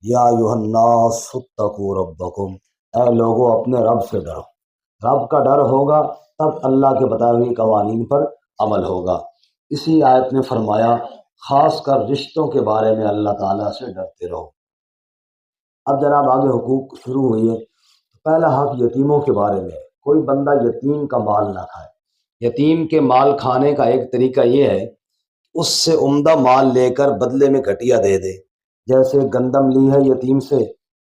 یا ایھا الناس اتقوا ربکم، اے لوگوں اپنے رب سے ڈرو۔ رب کا ڈر ہوگا تب اللہ کے بتائے ہوئے قوانین پر عمل ہوگا۔ اسی آیت نے فرمایا خاص کر رشتوں کے بارے میں اللہ تعالیٰ سے ڈرتے رہو۔ اب جناب آگے حقوق شروع ہوئی ہے۔ پہلا حق یتیموں کے بارے میں ہے، کوئی بندہ یتیم کا مال نہ کھائے۔ یتیم کے مال کھانے کا ایک طریقہ یہ ہے اس سے عمدہ مال لے کر بدلے میں گھٹیا دے دے، جیسے گندم لی ہے یتیم سے،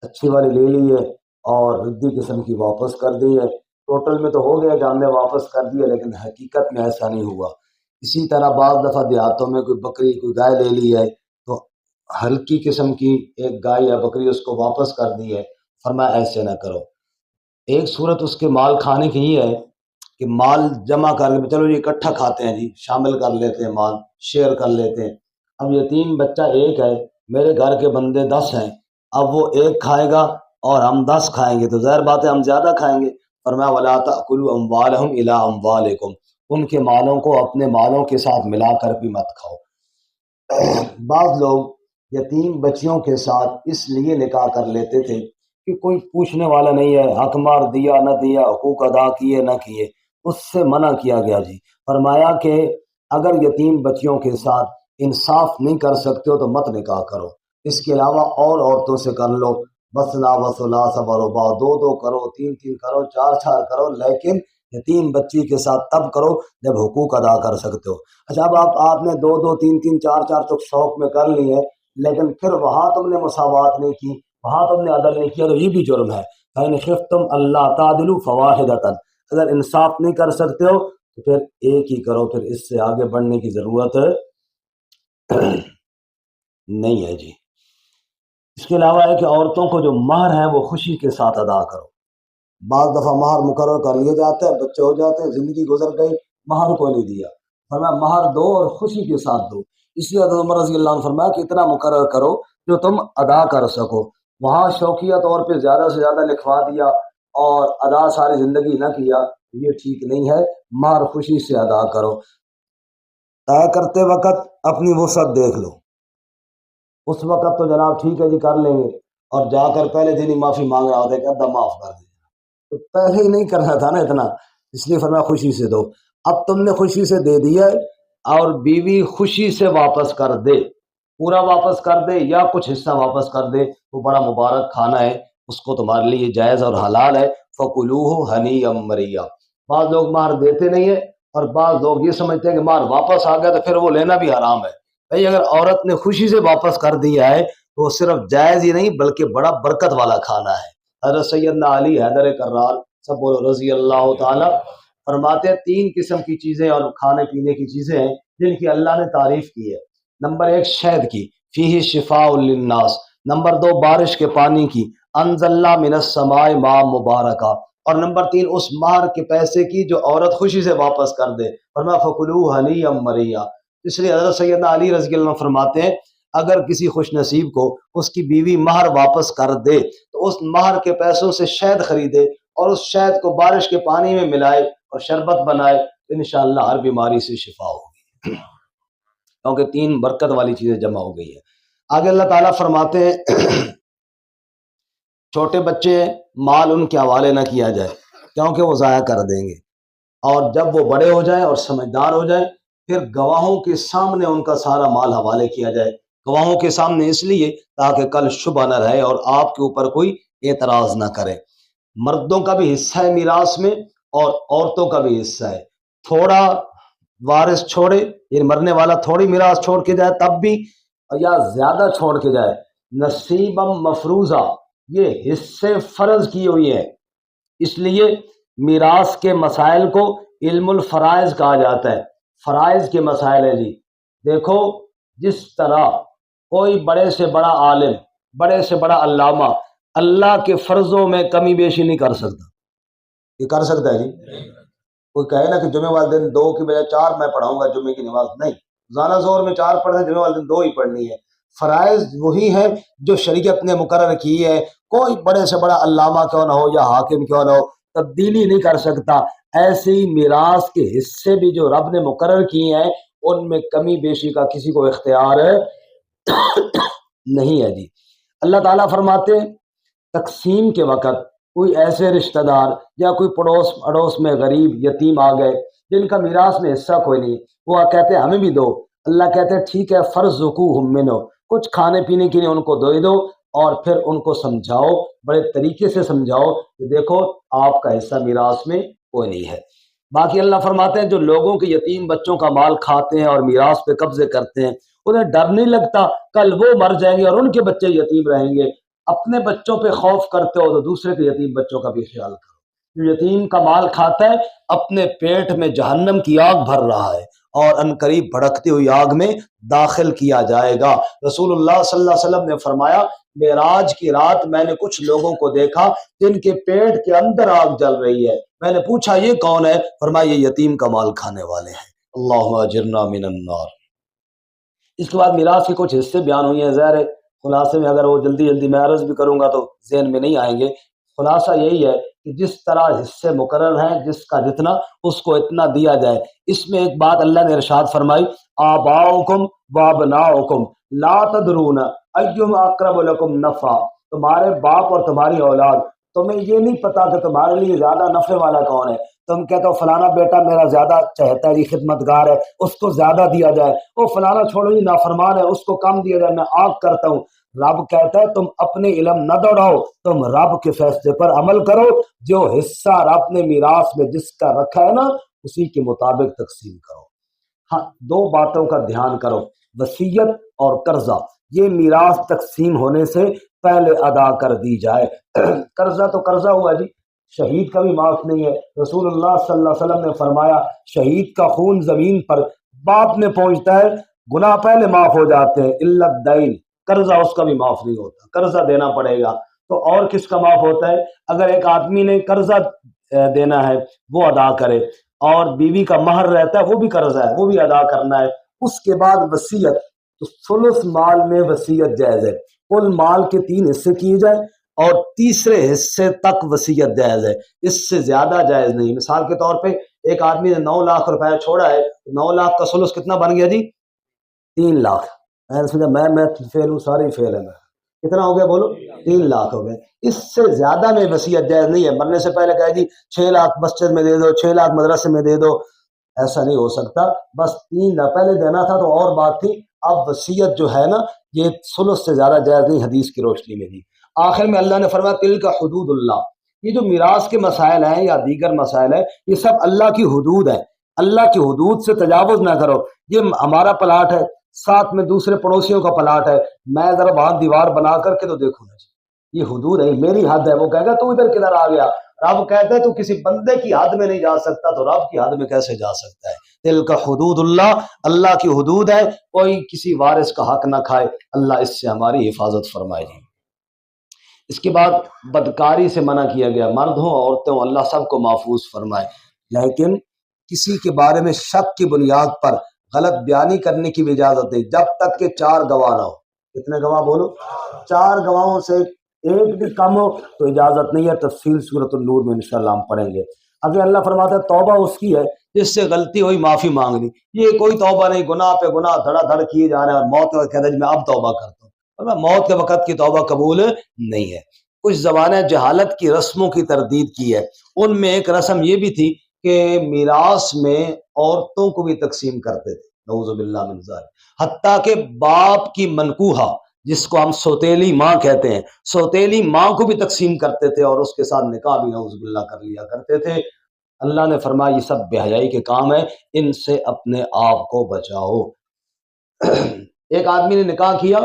اچھی والی لے لی ہے اور ردی قسم کی واپس کر دی ہے، ٹوٹل میں تو ہو گیا کہ ہم نے واپس کر دیا، لیکن حقیقت میں ایسا نہیں ہوا۔ اسی طرح بعض دفعہ دیہاتوں میں کوئی بکری کوئی گائے لے لی ہے تو ہلکی قسم کی ایک گائے یا بکری اس کو واپس کر دی ہے، فرمایا ایسے نہ کرو۔ ایک صورت اس کے مال کھانے کی یہ ہے کہ مال جمع کر کے چلو یہ اکٹھا کھاتے ہیں جی، شامل کر لیتے ہیں، مال شیئر کر لیتے ہیں۔ اب یتیم بچہ ایک ہے، میرے گھر کے بندے 10 ہیں، اب وہ ایک کھائے گا اور ہم 10 کھائیں گے تو ظاہر بات ہے ہم زیادہ کھائیں گے۔ فرمایا وَلَا تَأْكُلُوا أَمْوَالَهُمْ إِلَىٰ أَمْوَالِكُمْ، ان کے مالوں کو اپنے مالوں کے ساتھ ملا کر بھی مت کھاؤ۔ بعض لوگ یتیم بچیوں کے ساتھ اس لیے نکاح کر لیتے تھے کہ کوئی پوچھنے والا نہیں ہے، حق مار دیا نہ دیا، حقوق ادا کیے نہ کیے، اس سے منع کیا گیا جی۔ فرمایا کہ اگر یتیم بچیوں کے ساتھ انصاف نہیں کر سکتے ہو تو مت نکاح کرو، اس کے علاوہ اور عورتوں سے کر لو، مثنیٰ وثلاث ورباع، 2 کرو، 3 کرو، 4 کرو، لیکن یتیم بچی کے ساتھ تب کرو جب حقوق ادا کر سکتے ہو۔ اچھا اب آپ نے 2 3 4 تو شوق میں کر لی ہے، لیکن پھر وہاں تم نے مساوات نہیں کی، وہاں تم نے عدل نہیں کیا تو یہ بھی جرم ہے۔ فَإِنْ خِفْتُمْ أَلَّا تَعْدِلُوا فَوَاحِدَةً، اگر انصاف نہیں کر سکتے ہو تو پھر ایک ہی کرو، پھر اس سے آگے بڑھنے کی ضرورت نہیں ہے جی۔ اس کے علاوہ ہے کہ عورتوں کو جو مہر ہے وہ خوشی کے ساتھ ادا کرو۔ بعض دفعہ مہر مقرر کر لیا جاتا ہے، بچے ہو جاتے ہیں، زندگی گزر گئی، مہر کو نہیں دیا، فرمایا مہر دو اور خوشی کے ساتھ دو۔ اس لیے حضرت عمر رضی اللہ عنہ فرمایا کہ اتنا مقرر کرو جو تم ادا کر سکو۔ وہاں شوقیہ طور پہ زیادہ سے زیادہ لکھوا دیا اور ادا ساری زندگی نہ کیا، یہ ٹھیک نہیں ہے۔ مہر خوشی سے ادا کرو۔ طے کرتے وقت اپنی وسعت دیکھ لو، اس وقت تو جناب ٹھیک ہے جی کر لیں گے، اور جا کر پہلے دن ہی معافی مانگ رہا ہوتا ہے کہ ادھا معاف کر دیں، تو پہلے ہی نہیں کرنا تھا نا اتنا، اس لیے فرمایا خوشی سے دو۔ اب تم نے خوشی سے دے دیا ہے اور بیوی خوشی سے واپس کر دے، پورا واپس کر دے یا کچھ حصہ واپس کر دے، وہ بڑا مبارک کھانا ہے، اس کو تمہارے لیے جائز اور حلال ہے۔ فَكُلُوهُ هَنِيًّا مَرِيًّا۔ بعض لوگ مہر دیتے نہیں ہیں اور بعض لوگ یہ سمجھتے ہیں کہ مہر واپس آ گیا تو پھر وہ لینا بھی حرام ہے۔ بھئی اگر عورت نے خوشی سے واپس کر دیا ہے تو وہ صرف جائز ہی نہیں بلکہ بڑا برکت والا کھانا ہے۔ حضرت سیدنا علی حیدر کرار سب بولو رضی اللہ تعالی فرماتے ہیں 3 قسم کی چیزیں اور کھانے پینے کی چیزیں ہیں جن کی اللہ نے تعریف کی ہے۔ نمبر 1 شہد کی، فیہ شفاء للناس۔ نمبر 2 بارش کے پانی کی، انزلنا من السماء ماء مبارکہ۔ اور نمبر 3 اس مہر کے پیسے کی جو عورت خوشی سے واپس کر دے، فرمایا فَكُلُوهُ هَنِيًّا مَرِيًّا۔ اس لیے حضرت سیدنا علی رضی اللہ عنہ فرماتے ہیں اگر کسی خوش نصیب کو اس کی بیوی مہر واپس کر دے تو اس مہر کے پیسوں سے شہد خریدے اور اس شہد کو بارش کے پانی میں ملائے اور شربت بنائے تو انشاءاللہ ہر بیماری سے شفا ہوگی، کیونکہ 3 برکت والی چیزیں جمع ہو گئی ہیں۔ آگے اللہ تعالیٰ فرماتے ہیں چھوٹے بچے مال ان کے حوالے نہ کیا جائے کیونکہ وہ ضائع کر دیں گے، اور جب وہ بڑے ہو جائیں اور سمجھدار ہو جائیں پھر گواہوں کے سامنے ان کا سارا مال حوالے کیا جائے۔ گواہوں کے سامنے اس لیے تاکہ کل شبہ نہ رہے اور آپ کے اوپر کوئی اعتراض نہ کرے۔ مردوں کا بھی حصہ ہے میراث میں اور عورتوں کا بھی حصہ ہے۔ تھوڑا وارث چھوڑے یعنی مرنے والا تھوڑی میراث چھوڑ کے جائے تب بھی، یا زیادہ چھوڑ کے جائے، نصیبا مفروضہ، یہ حصے فرض کی ہوئی ہے۔ اس لیے میراث کے مسائل کو علم الفرائض کہا جاتا ہے۔ فرائض کے مسائل ہیں جی۔ دیکھو جس طرح کوئی بڑے سے بڑا عالم، بڑے سے بڑا علامہ اللہ کے فرضوں میں کمی بیشی نہیں کر سکتا، یہ کر سکتا ہے جی؟ کوئی کہے نا کہ جمعہ والے دن 2 کی بجائے 4 میں پڑھاؤں گا جمعے کی نماز، نہیں، زانہ زور میں 4 پڑھنے، جمعہ والے دن 2 ہی پڑھنی ہے۔ فرائض وہی ہے جو شریعت نے مقرر کی ہے، کوئی بڑے سے بڑا علامہ کیوں نہ ہو یا حاکم کیوں نہ ہو تبدیلی نہیں کر سکتا۔ ایسے ہی میراث کے حصے بھی جو رب نے مقرر کیے ہیں ان میں کمی بیشی کا کسی کو اختیار نہیں ہے جی۔ اللہ تعالیٰ فرماتے ہیں تقسیم کے وقت کوئی ایسے رشتہ دار یا کوئی پڑوس اڑوس میں غریب یتیم آ گئے جن کا میراث میں حصہ کوئی نہیں، وہ کہتے ہیں ہمیں بھی دو، اللہ کہتے ہیں ٹھیک ہے، فرزقوہم منہ، کچھ کھانے پینے کے لیے ان کو دے دو، اور پھر ان کو سمجھاؤ، بڑے طریقے سے سمجھاؤ کہ دیکھو آپ کا حصہ میراث میں کوئی نہیں ہے۔ باقی اللہ فرماتے ہیں جو لوگوں کے یتیم بچوں کا مال کھاتے ہیں اور میراث پہ قبضے کرتے ہیں انہیں ڈر نہیں لگتا کل وہ مر جائیں گے اور ان کے بچے یتیم رہیں گے؟ اپنے بچوں پہ خوف کرتے ہو تو دوسرے کے یتیم بچوں کا بھی خیال کرو۔ جو یتیم کا مال کھاتا ہے اپنے پیٹ میں جہنم کی آگ بھر رہا ہے اور انقریب بھڑکتی ہوئی آگ میں داخل کیا جائے گا۔ رسول اللہ صلی اللہ علیہ وسلم نے فرمایا معراج کی رات میں نے کچھ لوگوں کو دیکھا جن کے پیٹ کے اندر آگ جل رہی ہے، میں نے پوچھا یہ کون ہے؟ فرمایا یہ یتیم کا مال کھانے والے ہیں۔ اللہ اجرنا من النار۔ اس کے بعد میراث کے کچھ حصے بیان ہوئے ہیں، ظاہر ہے خلاصے میں اگر وہ جلدی جلدی میں عرض بھی کروں گا تو ذہن میں نہیں آئیں گے۔ خلاصہ یہی ہے کہ جس طرح حصے مقرر ہیں، جس کا جتنا اس کو اتنا دیا جائے۔ اس میں ایک بات اللہ نے ارشاد فرمائی آباؤکم وابناؤکم لا تدرون ایہم اقرب لکم نفعا، تمہارے باپ اور تمہاری اولاد تمہیں یہ نہیں پتا کہ تمہارے لیے زیادہ نفع والا کون ہے۔ تم کہتے ہو فلانا بیٹا میرا زیادہ چہتا ہے جی، خدمتگار ہے، اس کو زیادہ دیا جائے، وہ فلانا چھوڑو جی نافرمان ہے، اس کو کم دیا جائے، میں آگ کرتا ہوں۔ رب کہتا ہے تم اپنے علم نہ دوڑاؤ، تم رب کے فیصلے پر عمل کرو، جو حصہ رب نے میراث میں جس کا رکھا ہے نا اسی کے مطابق تقسیم کرو۔ ہاں، دو باتوں کا دھیان کرو، وصیت اور قرضہ، یہ میراث تقسیم ہونے سے پہلے ادا کر دی جائے۔ قرضہ تو قرضہ ہوا جی، شہید کا بھی معاف نہیں ہے۔ رسول اللہ صلی اللہ علیہ وسلم نے فرمایا شہید کا خون زمین پر باپ میں پہنچتا ہے گناہ پہلے معاف ہو جاتے ہیں، الا الدین، قرضہ اس کا بھی معاف نہیں ہوتا، قرضہ دینا پڑے گا۔ تو اور کس کا معاف ہوتا ہے؟ اگر ایک آدمی نے قرضہ دینا ہے وہ ادا کرے، اور بیوی کا مہر رہتا ہے وہ بھی قرضہ ہے وہ بھی ادا کرنا ہے۔ اس کے بعد وصیت، تو ثلث مال میں وصیت جائز ہے، کل مال کے 3 حصے کیے جائیں اور تیسرے حصے تک وصیت جائز ہے، اس سے زیادہ جائز نہیں۔ مثال کے طور پہ ایک آدمی نے 9 لاکھ روپے چھوڑا ہے، 9 لاکھ کا ثلث کتنا بن گیا جی؟ 3 لاکھ۔ میں نے سمجھا میں فیل ہوں، سارے فیل ہے، میں کتنا ہو گیا بولو؟ 3 لاکھ ہو گئے۔ اس سے زیادہ میں وصیت جائز نہیں ہے۔ مرنے سے پہلے کہے جی 6 لاکھ مسجد میں دے دو، 6 لاکھ مدرسے میں دے دو، ایسا نہیں ہو سکتا۔ بس 3 لاکھ پہلے دینا تھا تو اور بات تھی، اب وصیت جو ہے نا یہ ثلث سے زیادہ جائز نہیں حدیث کی روشنی میں دی۔ آخر میں اللہ نے فرمایا تلک حدود اللہ، یہ جو میراث کے مسائل ہیں یا دیگر مسائل ہیں یہ سب اللہ کی حدود ہے، اللہ کی حدود سے تجاوز نہ کرو۔ یہ ہمارا پلاٹ ہے، ساتھ میں دوسرے پڑوسیوں کا پلاٹ ہے، میں ذرا وہاں دیوار بنا کر کے تو دیکھوں نا جی، یہ حدود ہے، میری حد ہے۔ وہ کہے گا تو ادھر کدھر آ گیا؟ رب کہتا ہے تو کسی بندے کی حد میں نہیں جا سکتا تو رب کی حد میں کیسے جا سکتا ہے؟ دل کا حدود اللہ، اللہ کی حدود ہے، کوئی کسی وارث کا حق نہ کھائے، اللہ اس سے ہماری حفاظت فرمائے جی۔ اس کے بعد بدکاری سے منع کیا گیا، مرد ہوں عورتیں ہوں اللہ سب کو محفوظ فرمائے، لیکن کسی کے بارے میں شک کی بنیاد پر غلط بیانی کرنے کی بھی اجازت نہیں جب تک کہ 4 گواہ نہ ہو۔ کتنے گواہ بولو؟ 4 گواہوں سے ایک بھی کم ہو تو اجازت نہیں ہے۔ تفصیل سورۃ النور میں انشاءاللہ ہم پڑھیں گے۔ اگر اللہ فرماتا ہے توبہ اس کی ہے جس سے غلطی ہوئی معافی مانگ لی، یہ کوئی توبہ نہیں، گناہ پہ گناہ دھڑا دھڑ کیے جا رہے ہیں اور موت کے وقت کہتا ہے میں اب توبہ کرتا ہوں، اور موت کے وقت کی توبہ قبول نہیں ہے۔ کچھ زبانیں جہالت کی رسموں کی تردید کی ہے، ان میں ایک رسم یہ بھی تھی کہ میراث میں عورتوں کو بھی تقسیم کرتے تھے، نعوذ باللہ من ذالک، حتیٰ کہ باپ کی منکوحہ جس کو ہم سوتیلی ماں کہتے ہیں، سوتیلی ماں کو بھی تقسیم کرتے تھے اور اس کے ساتھ نکاح بھی نعوذ باللہ کر لیا کرتے تھے۔ اللہ نے فرمایا یہ سب بے حیائی کے کام ہے، ان سے اپنے آپ کو بچاؤ۔ ایک آدمی نے نکاح کیا،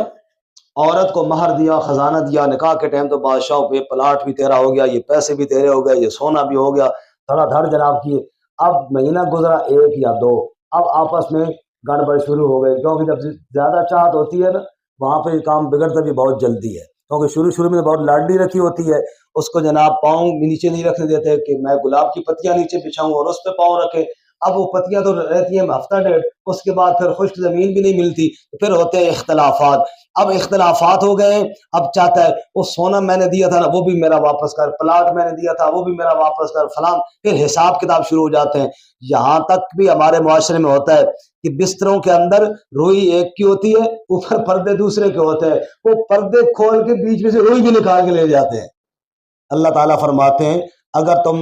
عورت کو مہر دیا، خزانہ دیا، نکاح کے ٹائم تو بادشاہ پہ پلاٹ بھی تیرا ہو گیا، یہ پیسے بھی تیرے ہو گئے، یہ سونا بھی ہو گیا، تھوڑا دھڑ جناب کیے۔ اب مہینہ گزرا 1 یا 2، اب آپس میں گڑبڑ شروع ہو گئی، کیونکہ جب زیادہ چاہت ہوتی ہے نا وہاں پہ کام بگڑتا بھی بہت جلدی ہے، کیونکہ شروع میں بہت لاڈلی رکھی ہوتی ہے، اس کو جناب پاؤں بھی نیچے نہیں رکھنے دیتے کہ میں گلاب کی پتیاں نیچے بچھاؤں اور اس پہ پاؤں رکھے، اب وہ پتیاں تو رہتی ہیں ہفتہ ڈیڑھ، اس کے بعد پھر خشک زمین بھی نہیں ملتی، پھر ہوتے ہیں اختلافات۔ اب اختلافات ہو گئے، اب چاہتا ہے وہ سونا میں نے دیا تھا نا وہ بھی میرا واپس کر، پلاٹ میں نے دیا تھا وہ بھی میرا واپس کر، فلاں، پھر حساب کتاب شروع ہو جاتے ہیں۔ یہاں تک بھی ہمارے معاشرے میں ہوتا ہے کہ بستروں کے اندر روئی ایک کی ہوتی ہے، اوپر پردے دوسرے کے ہوتے ہیں، وہ پردے کھول کے بیچ میں سے روئی بھی نکال کے لے جاتے ہیں۔ اللہ تعالیٰ فرماتے ہیں اگر تم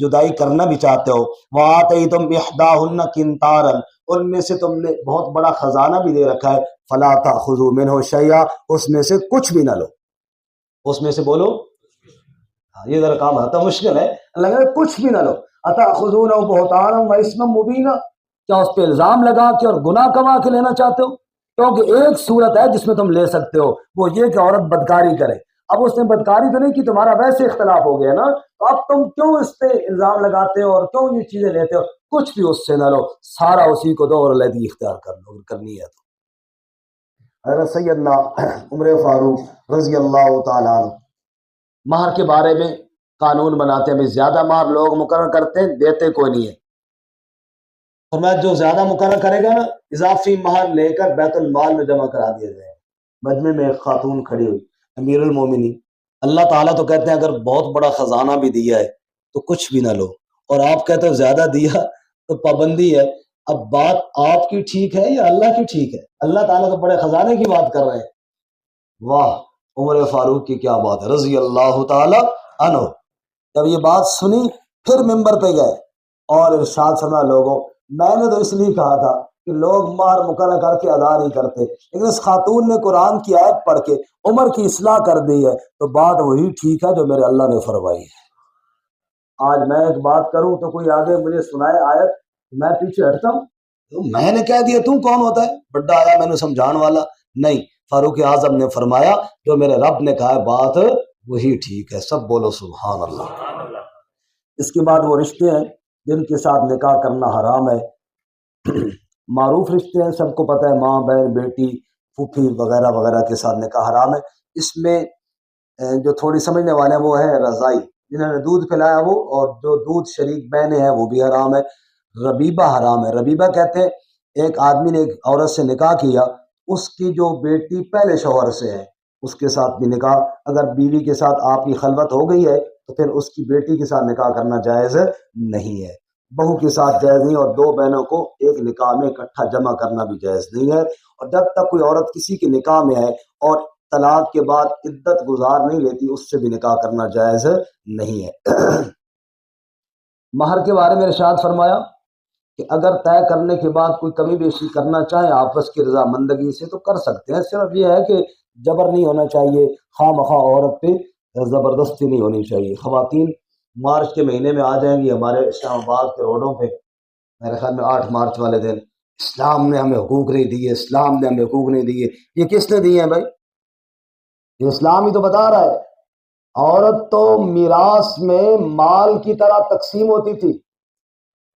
جدائی کرنا بھی چاہتے ہو، وَآتَيْتُمْ إِحْدَاهُنَّ قِنْطَارًا، ان میں سے تم نے بہت بڑا خزانہ بھی دے رکھا ہے، فَلَا تَأْخُذُوا مِنْهُ شَيْئًا، اس میں سے کچھ بھی نہ لو، اس میں سے بولو، یہ ذرا کام آتا مشکل ہے، اللہ کہتا ہے کچھ بھی نہ لو، أَتَأْخُذُونَهُ بُهْتَانًا وَإِثْمًا مُبِينًا، کیا اس پہ الزام لگا کے اور گناہ کما کے لینا چاہتے ہو؟ کیونکہ ایک صورت ہے جس میں تم لے سکتے ہو، وہ یہ کہ عورت بدکاری کرے۔ اب اس نے بدکاری تو نہیں کی، تمہارا ویسے اختلاف ہو گیا نا، تو اب تم کیوں اس پہ الزام لگاتے ہو اور کیوں یہ چیزیں لیتے ہو؟ کچھ بھی اس سے نہ لو، سارا اسی کو دو اور علیحدگی اختیار کر لو اگر کرنی ہے تو۔ حضرت سیدنا عمر فاروق رضی اللہ تعالیٰ عنہ مہر کے بارے میں قانون بناتے ہیں، بھی زیادہ مہر لوگ مقرر کرتے ہیں، دیتے کوئی نہیں ہے، فرمایا جو زیادہ مقرر کرے گا نا اضافی مہر لے کر بیت المال میں جمع کرا دیا جائے۔ مجمع میں ایک خاتون کھڑی ہوئی، امیر المومنین، اللہ تعالیٰ تو کہتے ہیں اگر بہت بڑا خزانہ بھی دیا ہے تو کچھ بھی نہ لو، اور آپ کہتے ہو زیادہ دیا تو پابندی ہے۔ اب بات آپ کی ٹھیک ہے یا اللہ کی ٹھیک ہے؟ اللہ تعالیٰ تو بڑے خزانے کی بات کر رہے ہیں۔ واہ، عمر فاروق کی کیا بات ہے رضی اللہ تعالی عنہ۔ جب یہ بات سنی پھر ممبر پہ گئے اور ارشاد فرمایا لوگوں، میں نے تو اس لیے کہا تھا کہ لوگ مہر مقرر کر کے ادا نہیں کرتے، لیکن اس خاتون نے قرآن کی آیت پڑھ کے عمر کی اصلاح کر دی ہے، تو بات وہی ٹھیک ہے جو میرے اللہ نے فرمائی ہے۔ آج میں ایک بات کروں تو کوئی آگے مجھے سنائے آیت، میں پیچھے ہٹتا ہوں، تو میں نے کہہ دیا تو کون ہوتا ہے بڑا آیا میں نے سمجھان والا؟ نہیں، فاروق اعظم نے فرمایا جو میرے رب نے کہا ہے بات وہی ٹھیک ہے، سب بولو سبحان اللہ۔ اس کے بعد وہ رشتے ہیں جن کے ساتھ نکاح کرنا حرام ہے، معروف رشتے ہیں، سب کو پتہ ہے، ماں بہن بیٹی پھوپھی وغیرہ وغیرہ کے ساتھ نکاح حرام ہے۔ اس میں جو تھوڑی سمجھنے والے ہیں وہ ہے رضائی، جنہوں نے دودھ پلایا وہ، اور جو دودھ شریک بہنیں ہیں وہ بھی حرام ہے۔ ربیبہ حرام ہے۔ ربیبہ کہتے ہیں ایک آدمی نے ایک عورت سے نکاح کیا، اس کی جو بیٹی پہلے شوہر سے ہے اس کے ساتھ بھی نکاح، اگر بیوی کے ساتھ آپ کی خلوت ہو گئی ہے تو پھر اس کی بیٹی کے ساتھ نکاح کرنا جائز نہیں ہے، بہو کے ساتھ جائز نہیں، اور دو بہنوں کو ایک نکاح میں اکٹھا جمع کرنا بھی جائز نہیں ہے۔ اور جب تک کوئی عورت کسی کے نکاح میں ہے اور طلاق کے بعد عدت گزار نہیں لیتی اس سے بھی نکاح کرنا جائز نہیں ہے۔ مہر کے بارے میں ارشاد فرمایا کہ اگر طے کرنے کے بعد کوئی کمی بیشی کرنا چاہے آپس کی رضامندگی سے تو کر سکتے ہیں، صرف یہ ہے کہ جبر نہیں ہونا چاہیے، خواہ مخواہ عورت پہ زبردستی نہیں ہونی چاہیے۔ خواتین مارچ کے مہینے میں آ جائیں گی ہمارے اسلام آباد کے روڈوں پہ، میرے خیال میں 8 مارچ والے دن، اسلام نے ہمیں حقوق نہیں دیے، اسلام نے ہمیں حقوق نہیں دیے۔ یہ کس نے دیے ہیں بھائی؟ یہ اسلام ہی تو بتا رہا ہے۔ عورت تو میراث میں مال کی طرح تقسیم ہوتی تھی۔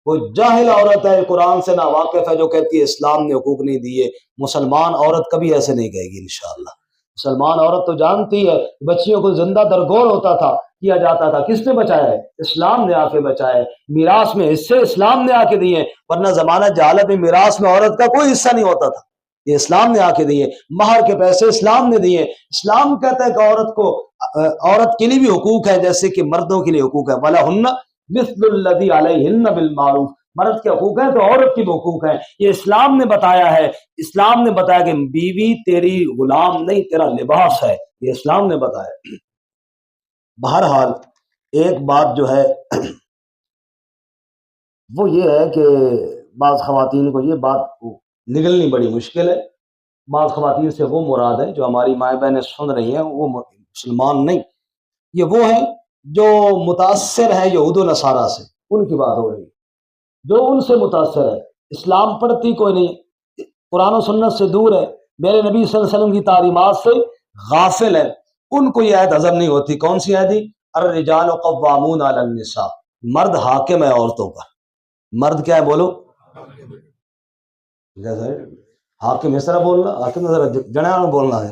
وہ جاہل عورت ہے، قرآن سے نا واقف ہے، جو کہتی ہے اسلام نے حقوق نہیں دیے۔ مسلمان عورت کبھی ایسے نہیں کہے گی انشاءاللہ۔ مسلمان عورت تو جانتی ہے بچیوں کو زندہ درگور ہوتا تھا، کیا جاتا تھا، کس نے بچایا ہے؟ اسلام نے آ کے بچایا ہے۔ میراث میں حصے اسلام نے آ کے دیے، ورنہ زمانہ جہالت میں میراث میں عورت کا کوئی حصہ نہیں ہوتا تھا، یہ اسلام نے آ کے دیے۔ مہر کے پیسے اسلام نے دیے۔ اسلام کہتا ہے کہ عورت کو، عورت کے لیے بھی حقوق ہے جیسے کہ مردوں کے لیے حقوق ہے، وَلَهُنَّ مِثْلُ الَّذِي عَلَيْهِنَّ بِالْمَعْرُوفِ، مرد کے حقوق ہیں تو عورت کی بھی حقوق ہیں، یہ اسلام نے بتایا ہے۔ اسلام نے بتایا کہ بیوی تیری غلام نہیں، تیرا لباس ہے، یہ اسلام نے بتایا۔ بہرحال ایک بات جو ہے وہ یہ ہے کہ بعض خواتین کو یہ بات نگلنی بڑی مشکل ہے۔ بعض خواتین سے وہ مراد ہے جو ہماری مائیں بہنیں سن رہی ہیں، وہ مسلمان نہیں، یہ وہ ہیں جو متاثر ہیں یہود و نصارہ سے، ان کی بات ہو رہی ہے، جو ان سے متاثر ہے، اسلام پڑھتی کوئی نہیں، قرآن و سنت سے دور ہے، میرے نبی صلی اللہ علیہ وسلم کی تعلیمات سے غافل ہے، ان کو یہ آیت ہضم نہیں ہوتی۔ کون سی آیت؟ الرجال قوامون علی النساء، مرد حاکم ہے عورتوں پر۔ مرد کیا ہے بولو؟ حاکم اس طرح بولنا، حاکم ذرا جنا بولنا ہے،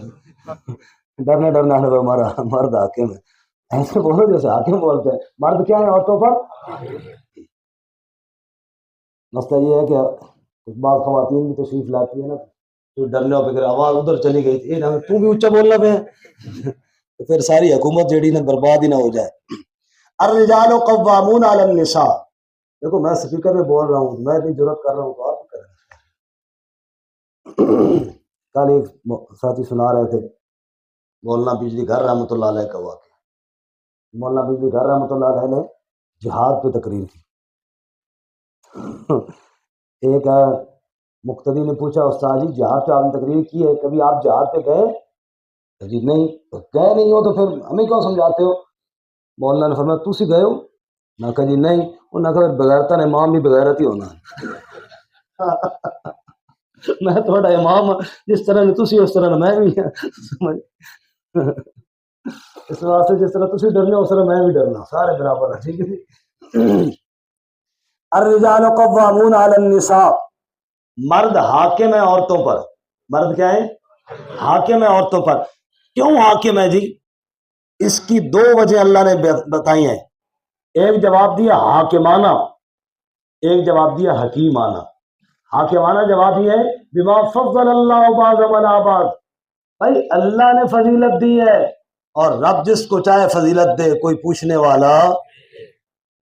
ڈرنا ڈرنا ہے ہمارا مرد حاکم ہے، ایسے بولو جیسے حاکم بولتے ہیں۔ مرد کیا ہے عورتوں پر؟ مسئلہ یہ ہے کہ کچھ بعض خواتین بھی تشریف لاتی ہے نا، تو ڈرنے ہو پہ آواز ادھر چلی گئی تھی، تو بھی اونچا بولنا پہ تو پھر ساری حکومت جیڑی نا برباد ہی نہ ہو جائے۔ الرجال قوامون علی النساء، دیکھو میں سپیکر میں بول رہا ہوں، میں اتنی جرات کر رہا ہوں تو آپ بھی کریں۔ کل ایک ساتھی سنا رہے تھے مولانا بجلی گھر رحمۃ اللہ علیہ کا واقعہ۔ مولانا بجلی گھر رحمۃ اللہ علیہ نے جہاد پہ تقریر کی۔ ایک مقتدی نے پوچھا استاد جی جہاد پہ آپ نے تقریر کی ہے، کبھی آپ جہاد پہ گئے؟ جی نہیں۔ تو گئے نہیں ہو تو پھر ہمیں کیوں سمجھاتے ہو؟ مولانا نے فرمایا تسی گئے ہو؟ میں کہا جی نہیں۔ انہوں نے کہا بغیرتا نے امام بھی بغیرت ہی ہونا میں تھوڑا امام جس طرح نے تسی اس طرح میں بھی سمجھ اس واسطے جس طرح تسی ڈرنے اس طرح میں بھی ڈرنا، سارے برابر ہیں، ٹھیک ہے۔ الرجال قوامون علی النساء، مرد حاکم ہے عورتوں پر۔ مرد کیا ہے؟ حاکم ہے عورتوں پر۔ کیوں حاکم ہے جی؟ اس کی دو وجہ اللہ نے بتائی ہیں۔ ایک جواب دیا حاکمانہ، ایک جواب دیا حکیمانہ۔ حاکمانہ جواب یہ ہے بما فضل اللہ بعضهم علی بعض، بھائی اللہ نے فضیلت دی ہے اور رب جس کو چاہے فضیلت دے، کوئی پوچھنے والا۔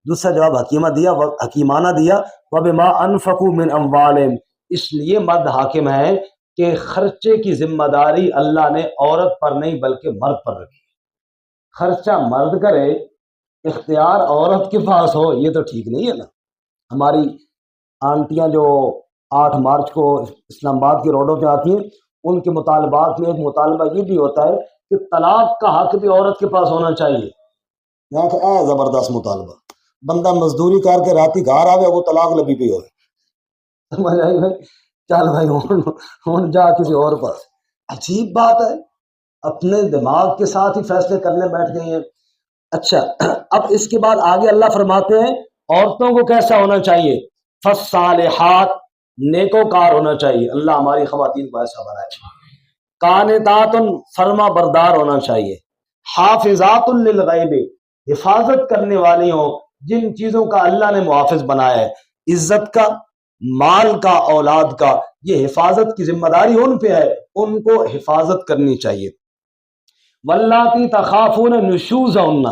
دوسرا جواب حکیمانہ دیا وبما انفقوا من اموالہم، اس لیے مرد حاکم ہے کہ خرچے کی ذمہ داری اللہ نے عورت پر نہیں بلکہ مرد پر رکھی۔ خرچہ مرد کرے، اختیار عورت کے پاس ہو، یہ تو ٹھیک نہیں ہے نا۔ ہماری آنٹیاں جو 8 مارچ کو اسلام آباد کی روڈوں پہ آتی ہیں، ان کے مطالبات میں ایک مطالبہ یہ بھی ہوتا ہے کہ طلاق کا حق بھی عورت کے پاس ہونا چاہیے۔ میں کہا زبردست مطالبہ، بندہ مزدوری کر کے راتی گھر آوے وہ طلاق لبی پی ہوئے، سمجھ آئی بھائی؟ چل بھائی ہوں جا کسی اور پاس۔ عجیب بات ہے، اپنے دماغ کے ساتھ ہی فیصلے کرنے بیٹھ گئی ہیں۔ اچھا اب اس کے بعد آگے اللہ فرماتے ہیں عورتوں کو کیسا ہونا چاہیے؟ فالصالحات، نیکوکار ہونا چاہیے۔ اللہ ہماری خواتین کو ایسا بنائے۔ قانتات، فرما بردار ہونا چاہیے۔ حافظات للغیب، حفاظت کرنے والی ہوں جن چیزوں کا اللہ نے محافظ بنایا ہے، عزت کا، مال کا، اولاد کا، یہ حفاظت کی ذمہ داری ان پہ ہے، ان کو حفاظت کرنی چاہیے۔ واللاتی تخافون نشوزہن،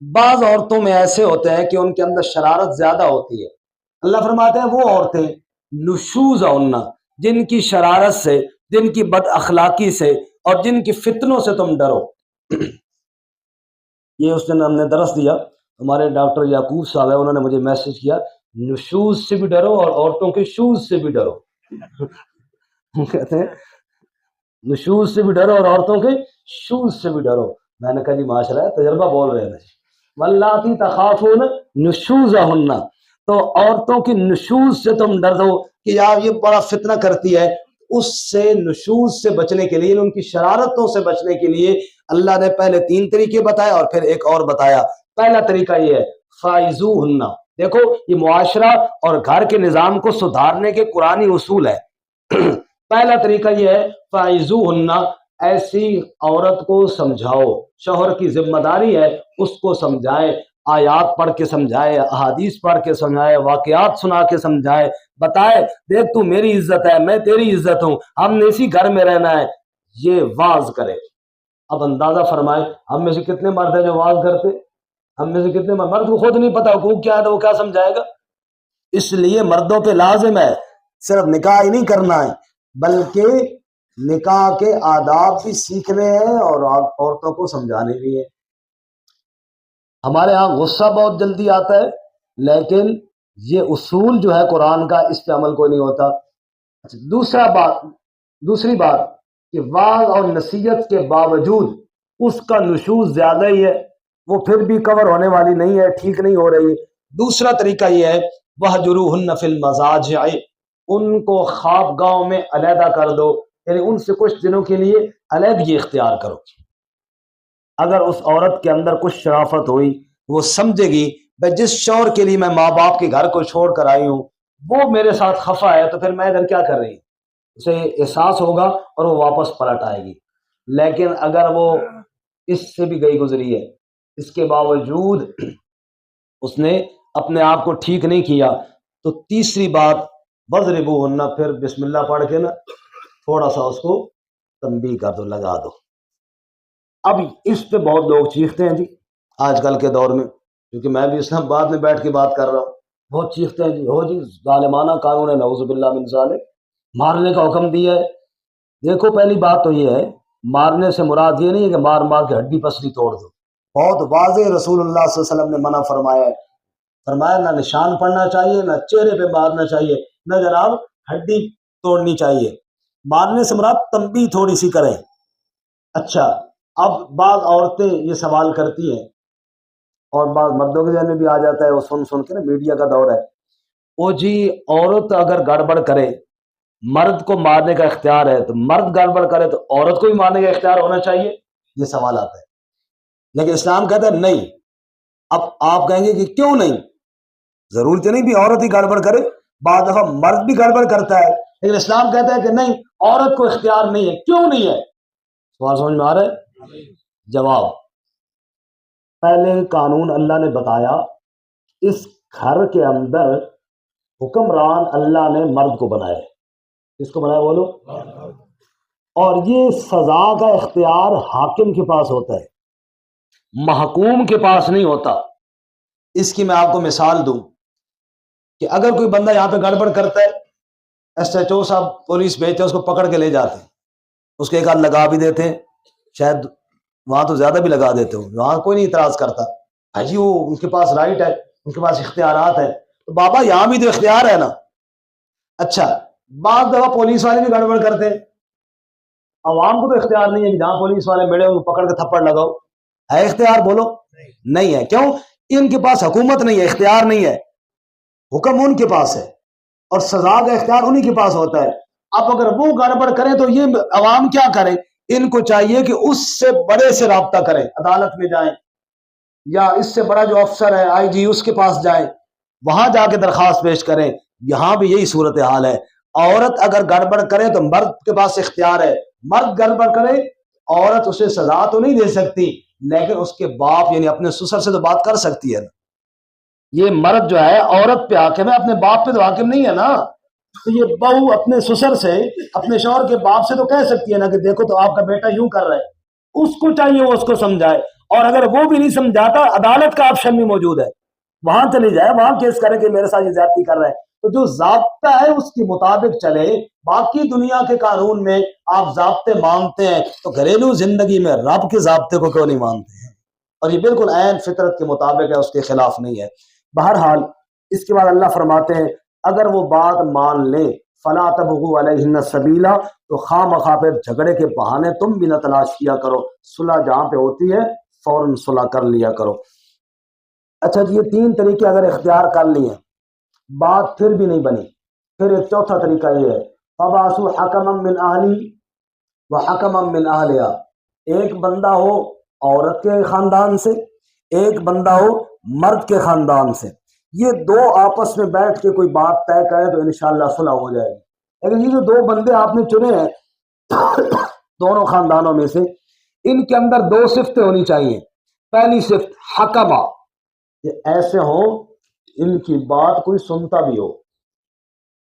بعض عورتوں میں ایسے ہوتے ہیں کہ ان کے اندر شرارت زیادہ ہوتی ہے، اللہ فرماتے ہیں وہ عورتیں نشوزہن، جن کی شرارت سے، جن کی بد اخلاقی سے اور جن کی فتنوں سے تم ڈرو۔ یہ اس دن ہم نے درس دیا، ہمارے ڈاکٹر یعقوب صاحب ہے، انہوں نے مجھے میسج کیا نشوز سے بھی ڈرو اور عورتوں کے شوز سے بھی ڈرو کہتے ہیں نشوز سے بھی ڈرو اور عورتوں کے شوز سے بھی ڈرو۔ میں نے کہا جی ماشاء اللہ تجربہ بول رہے ہیں۔ واللاتی تخافون نشوزہن، تو عورتوں کی نشوز سے تم ڈر دو کہ یار یہ بڑا فتنہ کرتی ہے، اس سے نشوز سے بچنے کے لیے، ان کی شرارتوں سے بچنے کے لیے اللہ نے پہلے 3 طریقے بتائے اور پھر ایک اور بتایا۔ پہلا طریقہ یہ ہے فائزوہن، دیکھو یہ معاشرہ اور گھر کے نظام کو سدھارنے کے قرآنی اصول ہے۔ پہلا طریقہ یہ ہے فائزوہن، ایسی عورت کو سمجھاؤ، شوہر کی ذمہ داری ہے اس کو سمجھائے، آیات پڑھ کے سمجھائے، احادیث پڑھ کے سمجھائے، واقعات سنا کے سمجھائے، بتائے دیکھ تو میری عزت ہے، میں تیری عزت ہوں، ہم نے اسی گھر میں رہنا ہے، یہ واعظ کرے۔ اب اندازہ فرمائے ہم میں سے کتنے مرد ہیں جو واعظ کرتے؟ ہم میں سے کتنے مرد کو خود نہیں پتا حقوق کیا ہے تو وہ کیا سمجھائے گا؟ اس لیے مردوں پہ لازم ہے صرف نکاح ہی نہیں کرنا ہے بلکہ نکاح کے آداب بھی سیکھنے ہیں اور عورتوں کو سمجھانے بھی ہیں۔ ہمارے ہاں غصہ بہت جلدی آتا ہے لیکن یہ اصول جو ہے قرآن کا، اس پہ عمل کوئی نہیں ہوتا۔ اچھا دوسری بات کہ واعظ اور نصیحت کے باوجود اس کا نشوز زیادہ ہی ہے، وہ پھر بھی کور ہونے والی نہیں ہے، ٹھیک نہیں ہو رہی ہے۔ دوسرا طریقہ یہ ہے وَهْجُرُوهُنَّ فِي الْمَضَاجِعِ، ان کو خواب گاہوں میں علیحدہ کر دو، یعنی ان سے کچھ دنوں کے لیے علیحدگی اختیار کرو۔ اگر اس عورت کے اندر کچھ شرافت ہوئی، وہ سمجھے گی بھائی جس شوہر کے لیے میں ماں باپ کے گھر کو چھوڑ کر آئی ہوں وہ میرے ساتھ خفا ہے تو پھر میں ادھر کیا کر رہی ہوں، اسے احساس ہوگا اور وہ واپس پلٹ آئے گی۔ لیکن اگر وہ اس سے بھی گئی گزری ہے، اس کے باوجود اس نے اپنے آپ کو ٹھیک نہیں کیا، تو تیسری بات وضربوہن، پھر بسم اللہ پڑھ کے نا تھوڑا سا اس کو تنبیہ کر دو، لگا دو۔ اب اس پہ بہت لوگ چیختے ہیں جی آج کل کے دور میں، کیونکہ میں بھی اسلام آباد میں بیٹھ کے بات کر رہا ہوں، بہت چیختے ہیں جی ہو جی ظالمانہ قانون ہے، نعوذ باللہ من ذالک، مارنے کا حکم دیا ہے۔ دیکھو پہلی بات تو یہ ہے، مارنے سے مراد یہ نہیں ہے کہ مار مار کے ہڈی پسلی توڑ دو، بہت واضح رسول اللہ صلی اللہ علیہ وسلم نے منع فرمایا ہے، فرمایا نہ نشان پڑنا چاہیے، نہ چہرے پہ مارنا چاہیے، نہ جناب ہڈی توڑنی چاہیے۔ مارنے سے مراد تنبیہ تھوڑی سی کریں۔ اچھا، اب بعض عورتیں یہ سوال کرتی ہیں اور بعض مردوں کے ذہن میں بھی آ جاتا ہے، وہ سن سن کے نا، میڈیا کا دور ہے، وہ جی عورت اگر گڑبڑ کرے مرد کو مارنے کا اختیار ہے، تو مرد گڑبڑ کرے تو عورت کو بھی مارنے کا اختیار ہونا چاہیے، یہ سوال آتا ہے۔ لیکن اسلام کہتا ہے نہیں۔ اب آپ کہیں گے کہ کیوں نہیں؟ ضروری تو نہیں بھی عورت ہی گڑبڑ کرے، بعض دفعہ مرد بھی گڑبڑ کرتا ہے، لیکن اسلام کہتا ہے کہ نہیں، عورت کو اختیار نہیں ہے۔ کیوں نہیں ہے؟ سوال سمجھ میں آ رہا ہے؟ جواب، پہلے قانون اللہ نے بتایا، اس گھر کے اندر حکمران اللہ نے مرد کو بنایا ہے۔ کس کو بنایا بولو؟ اور یہ سزا کا اختیار حاکم کے پاس ہوتا ہے، محکوم کے پاس نہیں ہوتا۔ اس کی میں آپ کو مثال دوں کہ اگر کوئی بندہ یہاں پہ گڑبڑ کرتا ہے، ایس ایچ او صاحب پولیس بھیجتے ہیں، اس کو پکڑ کے لے جاتے ہیں، اس کے ایک ہاتھ لگا بھی دیتے ہیں، شاید وہاں تو زیادہ بھی لگا دیتے ہوں، وہاں کوئی نہیں اعتراض کرتا، ہاں جی وہ ان کے پاس رائٹ ہے، ان کے پاس اختیارات ہیں، تو بابا یہاں بھی تو اختیار ہے نا۔ اچھا، بعض دفعہ پولیس والے بھی گڑبڑ کرتے ہیں، عوام کو تو اختیار نہیں ہے کہ جہاں پولیس والے ملے ان کو پکڑ کے تھپڑ لگاؤ، ہے اختیار؟ بولو نہیں ہے۔ کیوں؟ ان کے پاس حکومت نہیں ہے، اختیار نہیں ہے، حکم ان کے پاس ہے، اور سزا کا اختیار انہی کے پاس ہوتا ہے۔ اب اگر وہ گڑبڑ کریں تو یہ عوام کیا کرے؟ ان کو چاہیے کہ اس سے بڑے سے رابطہ کریں، عدالت میں جائیں، یا اس سے بڑا جو افسر ہے آئی جی اس کے پاس جائیں، وہاں جا کے درخواست پیش کریں۔ یہاں بھی یہی صورتحال ہے، عورت اگر گڑبڑ کرے تو مرد کے پاس اختیار ہے، مرد گڑبڑ کرے عورت اسے سزا تو نہیں دے سکتی، لیکن اس کے باپ یعنی اپنے سسر سے تو بات کر سکتی ہے نا۔ یہ مرد جو ہے عورت پہ حاکم ہے، اپنے باپ پہ تو حاکم نہیں ہے نا۔ تو یہ بہو اپنے سسر سے، اپنے شوہر کے باپ سے تو کہہ سکتی ہے نا کہ دیکھو تو آپ کا بیٹا یوں کر رہا ہے، اس کو چاہیے وہ اس کو سمجھائے، اور اگر وہ بھی نہیں سمجھاتا عدالت کا آپشن بھی موجود ہے، وہاں چلی جائے، وہاں کیس کرے کہ میرے ساتھ یہ زیادتی کر رہا ہے۔ تو جو ضابطہ ہے اس کے مطابق چلے۔ باقی دنیا کے قانون میں آپ ضابطے مانتے ہیں تو گھریلو زندگی میں رب کے ضابطے کو کیوں نہیں مانتے ہیں؟ اور یہ بالکل عین فطرت کے مطابق ہے، اس کے خلاف نہیں ہے۔ بہرحال اس کے بعد اللہ فرماتے ہیں اگر وہ بات مان لیں فلا تبغوا علیہن السبیلا، تو خواہ مخواہ پھر جھگڑے کے بہانے تم بھی نہ تلاش کیا کرو، صلح جہاں پہ ہوتی ہے فوراً صلح کر لیا کرو۔ اچھا جی، یہ تین طریقے اگر اختیار کر لیے بات پھر بھی نہیں بنی، پھر ایک چوتھا طریقہ یہ ہے فبعثوا حکما من اہلی وحکما من اہلہا، ایک بندہ ہو عورت کے خاندان سے، ایک بندہ ہو مرد کے خاندان سے، یہ دو آپس میں بیٹھ کے کوئی بات طے کرے تو انشاءاللہ صلح ہو جائے گی۔ لیکن یہ جو دو بندے آپ نے چنے ہیں دونوں خاندانوں میں سے، ان کے اندر دو صفتیں ہونی چاہیے۔ پہلی صفت حکما، یہ ایسے ہوں ان کی بات کوئی سنتا بھی ہو،